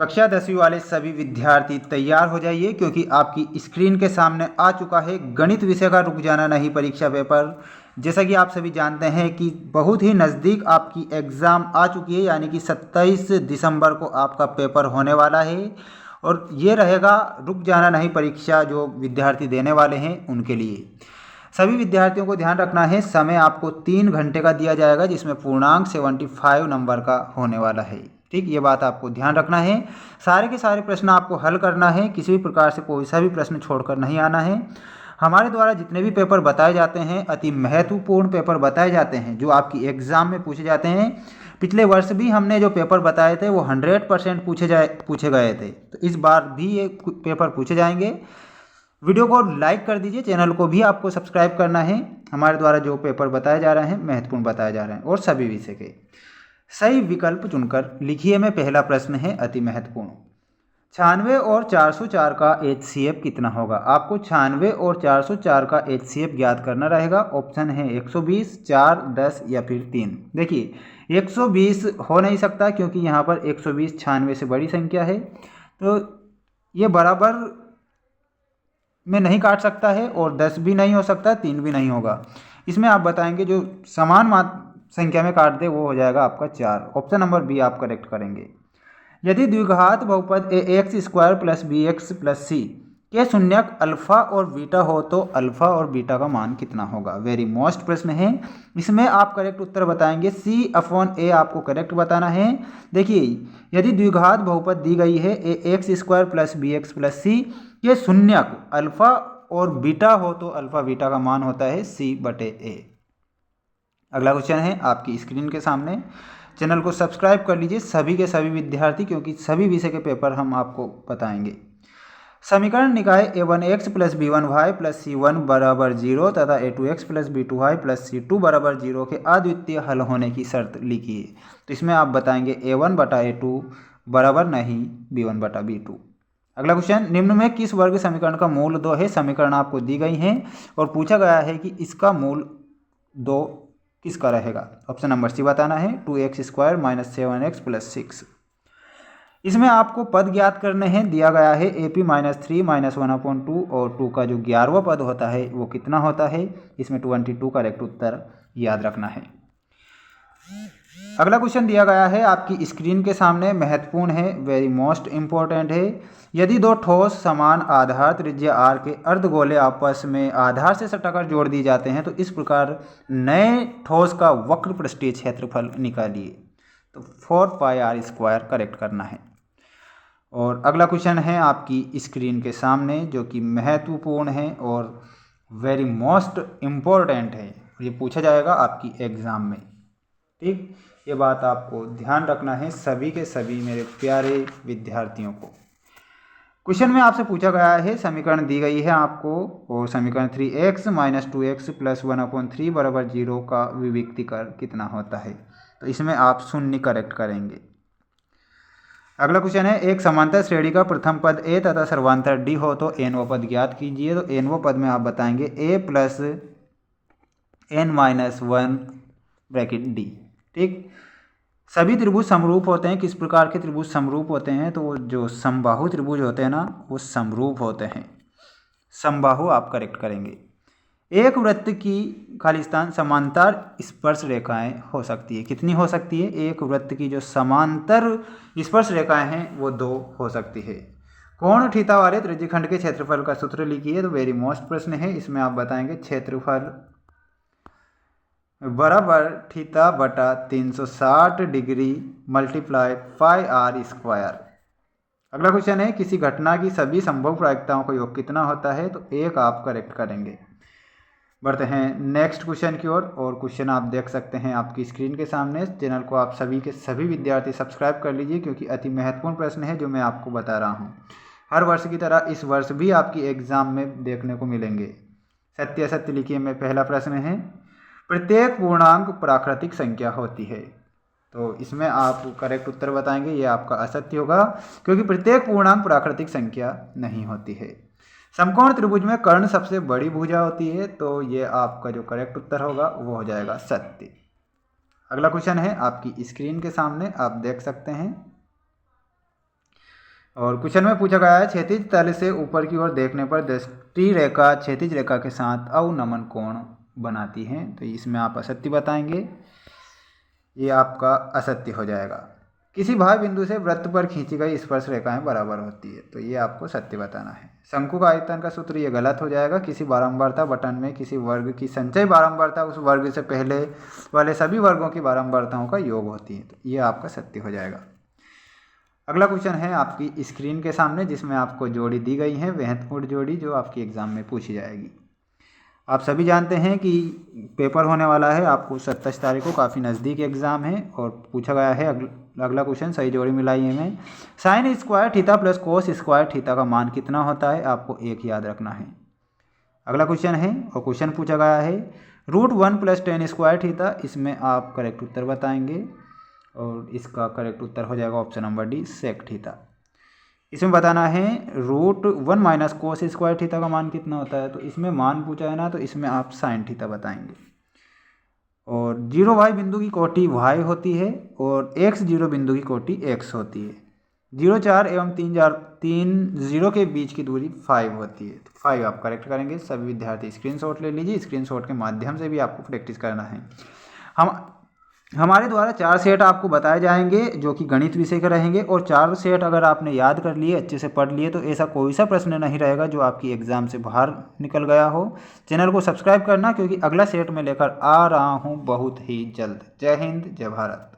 कक्षा 10वीं वाले सभी विद्यार्थी तैयार हो जाइए, क्योंकि आपकी स्क्रीन के सामने आ चुका है गणित विषय का रुक जाना नहीं परीक्षा पेपर। जैसा कि आप सभी जानते हैं कि बहुत ही नज़दीक आपकी एग्ज़ाम आ चुकी है, यानी कि 27 दिसंबर को आपका पेपर होने वाला है। और ये रहेगा रुक जाना नहीं परीक्षा जो विद्यार्थी देने वाले हैं उनके लिए। सभी विद्यार्थियों को ध्यान रखना है, समय आपको 3 घंटे का दिया जाएगा, जिसमें पूर्णांक 75 नंबर का होने वाला है। ठीक, ये बात आपको ध्यान रखना है। सारे के सारे प्रश्न आपको हल करना है, किसी भी प्रकार से कोई सा भी प्रश्न छोड़कर नहीं आना है। हमारे द्वारा जितने भी पेपर बताए जाते हैं अति महत्वपूर्ण पेपर बताए जाते हैं जो आपकी एग्ज़ाम में पूछे जाते हैं। पिछले वर्ष भी हमने जो पेपर बताए थे वो 100% पूछे गए थे, तो इस बार भी ये पेपर पूछे जाएंगे। वीडियो को लाइक कर दीजिए, चैनल को भी आपको सब्सक्राइब करना है। हमारे द्वारा जो पेपर बताए जा रहे हैं महत्वपूर्ण बताए जा रहे हैं और सभी विषय के। सही विकल्प चुनकर लिखिए में पहला प्रश्न है अति महत्वपूर्ण। 96 और 404 का HCF कितना होगा? आपको 96 और 404 का HCF ज्ञात करना रहेगा। ऑप्शन है 120, 4, 10 या फिर 3। देखिए 120 हो नहीं सकता, क्योंकि यहाँ पर 120 96 से बड़ी संख्या है, तो ये बराबर में नहीं काट सकता है, और 10 भी नहीं हो सकता, 3 भी नहीं होगा। इसमें आप बताएंगे जो समान संख्या में काट दे वो हो जाएगा आपका 4। ऑप्शन नंबर बी आप करेक्ट करेंगे। यदि द्विघात बहुपद ax² प्लस bx प्लस सी के शून्यक अल्फा और बीटा हो तो अल्फा और बीटा का मान कितना होगा? वेरी मोस्ट प्रश्न है। इसमें आप करेक्ट उत्तर बताएंगे C/A आपको करेक्ट बताना है। देखिए यदि द्विघात बहुपद दी गई है ax² प्लस bx प्लस सी के शून्यक अल्फा और बीटा हो तो अल्फा बीटा का मान होता है C/A। अगला क्वेश्चन है आपकी स्क्रीन के सामने। चैनल को सब्सक्राइब कर लीजिए सभी के सभी विद्यार्थी, क्योंकि सभी विषय के पेपर हम आपको बताएंगे। समीकरण निकाय a1x plus b1y plus c1 बराबर 0 तथा a2x plus b2y plus c2 बराबर 0 के अद्वितीय हल होने की शर्त लिखिए। तो इसमें आप बताएंगे a1 बटा a2 बराबर नहीं b1 बटा b2। अगला क्वेश्चन, निम्न में किस वर्ग समीकरण का मूल 2 है? समीकरण आपको दी गई हैं और पूछा गया है कि इसका मूल 2 किसका रहेगा? ऑप्शन नंबर सी बताना है 2x² माइनस 7x प्लस 6। इसमें आपको पद ज्ञात करने हैं। दिया गया है AP माइनस 3 माइनस 1/2 और 2 का जो 11वां पद होता है वो कितना होता है? इसमें 22 करेक्ट उत्तर याद रखना है। अगला क्वेश्चन दिया गया है आपकी स्क्रीन के सामने, महत्वपूर्ण है, वेरी मोस्ट इंपॉर्टेंट है। यदि दो ठोस समान आधार त्रिज्या r के अर्धगोले आपस में आधार से सटाकर जोड़ दिए जाते हैं तो इस प्रकार नए ठोस का वक्र पृष्ठीय क्षेत्रफल निकालिए। तो 4πr² करेक्ट करना है। और अगला क्वेश्चन है आपकी स्क्रीन के सामने जो कि महत्वपूर्ण है और वेरी मोस्ट इम्पोर्टेंट है, ये पूछा जाएगा आपकी एग्ज़ाम में। ठीक, ये बात आपको ध्यान रखना है सभी के सभी मेरे प्यारे विद्यार्थियों को। क्वेश्चन में आपसे पूछा गया है, समीकरण दी गई है आपको और समीकरण 3x माइनस 2x प्लस 1/3 बराबर 0 का विविक्तीकर कितना होता है? तो इसमें आप शून्य करेक्ट करेंगे। अगला क्वेश्चन है, एक समांतर श्रेणी का प्रथम पद a तथा सर्वांतर d हो तो nवां पद ज्ञात कीजिए। तो nवां पद में आप बताएंगे a plus n-1 bracket d। ठीक, सभी त्रिभुज समरूप होते हैं। किस प्रकार के त्रिभुज समरूप होते हैं? तो जो समबाहु त्रिभुज होते हैं ना वो समरूप होते हैं। समबाहु आप करेक्ट करेंगे। एक वृत्त की खाली स्थान समांतर स्पर्श रेखाएं हो सकती है। कितनी हो सकती है? एक वृत्त की जो समांतर स्पर्श रेखाएं हैं वो 2 हो सकती है। कोण थीटा वाले त्रिज्यखंड के क्षेत्रफल का सूत्र लिखिए। तो वेरी मोस्ट प्रश्न है। इसमें आप बताएंगे क्षेत्रफल बराबर थीटा बटा 360 डिग्री मल्टीप्लाई πr²। अगला क्वेश्चन है, किसी घटना की सभी संभव प्रायिकताओं का योग कितना होता है? तो 1 आप करेक्ट करेंगे। बढ़ते हैं नेक्स्ट क्वेश्चन की ओर और क्वेश्चन आप देख सकते हैं आपकी स्क्रीन के सामने। चैनल को आप सभी के सभी विद्यार्थी सब्सक्राइब कर लीजिए, क्योंकि अति महत्वपूर्ण प्रश्न है जो मैं आपको बता रहा हूँ। हर वर्ष की तरह इस वर्ष भी आपकी एग्जाम में देखने को मिलेंगे। सत्य असत्य लिखिए में पहला प्रश्न है, प्रत्येक पूर्णांक प्राकृतिक संख्या होती है। तो इसमें आप करेक्ट उत्तर बताएंगे, ये आपका असत्य होगा, क्योंकि प्रत्येक पूर्णांक प्राकृतिक संख्या नहीं होती है। समकोण त्रिभुज में कर्ण सबसे बड़ी भुजा होती है, तो ये आपका जो करेक्ट उत्तर होगा वो हो जाएगा सत्य। अगला क्वेश्चन है आपकी स्क्रीन के सामने, आप देख सकते हैं। और क्वेश्चन में पूछा गया है क्षैतिज तल से ऊपर की ओर देखने पर दृष्टि रेखा क्षैतिज रेखा के साथ अवनमन कोण बनाती है। तो इसमें आप असत्य बताएंगे, ये आपका असत्य हो जाएगा। किसी भाव बिंदु से वृत्त पर खींची गई स्पर्श रेखाएं बराबर होती है, तो ये आपको सत्य बताना है। शंकु का आयतन का सूत्र ये गलत हो जाएगा। किसी बारंबारता बटन में किसी वर्ग की संचय बारंबारता उस वर्ग से पहले वाले सभी वर्गों की बारंबारताओं का योग होती है, तो ये आपका सत्य हो जाएगा। अगला क्वेश्चन है आपकी स्क्रीन के सामने, जिसमें आपको जोड़ी दी गई है, महत्वपूर्ण जोड़ी जो आपकी एग्जाम में पूछी जाएगी। आप सभी जानते हैं कि पेपर होने वाला है आपको 27 तारीख को, काफ़ी नज़दीक एग्ज़ाम है। और पूछा गया है अगला क्वेश्चन, सही जोड़ी मिलाइए में sine square theta plus cos square theta का मान कितना होता है, आपको एक याद रखना है। अगला क्वेश्चन है, और क्वेश्चन पूछा गया है √1 + tan स्क्वायर थीटा, इसमें आप करेक्ट उत्तर बताएंगे और इसका करेक्ट उत्तर हो जाएगा option number D sec theta. इसमें बताना है √1 - कोस स्क्वायर थीटा का मान कितना होता है, तो इसमें मान पूछा है ना, तो इसमें आप साइन थीटा बताएंगे। और 0y बिंदु की कोटि y होती है और x0 बिंदु की कोटि x होती है। 0, 4 एवं 3 0 के बीच की दूरी 5 होती है, तो 5 आप करेक्ट करेंगे। सभी विद्यार्थी स्क्रीनशॉट ले लीजिए, स्क्रीनशॉट के माध्यम से भी आपको प्रैक्टिस करना है। हमारे द्वारा 4 सेट आपको बताए जाएंगे जो कि गणित विषय के रहेंगे, और 4 सेट अगर आपने याद कर लिए, अच्छे से पढ़ लिए, तो ऐसा कोई सा प्रश्न नहीं रहेगा जो आपकी एग्ज़ाम से बाहर निकल गया हो। चैनल को सब्सक्राइब करना, क्योंकि अगला सेट में लेकर आ रहा हूँ बहुत ही जल्द। जय हिंद, जय भारत।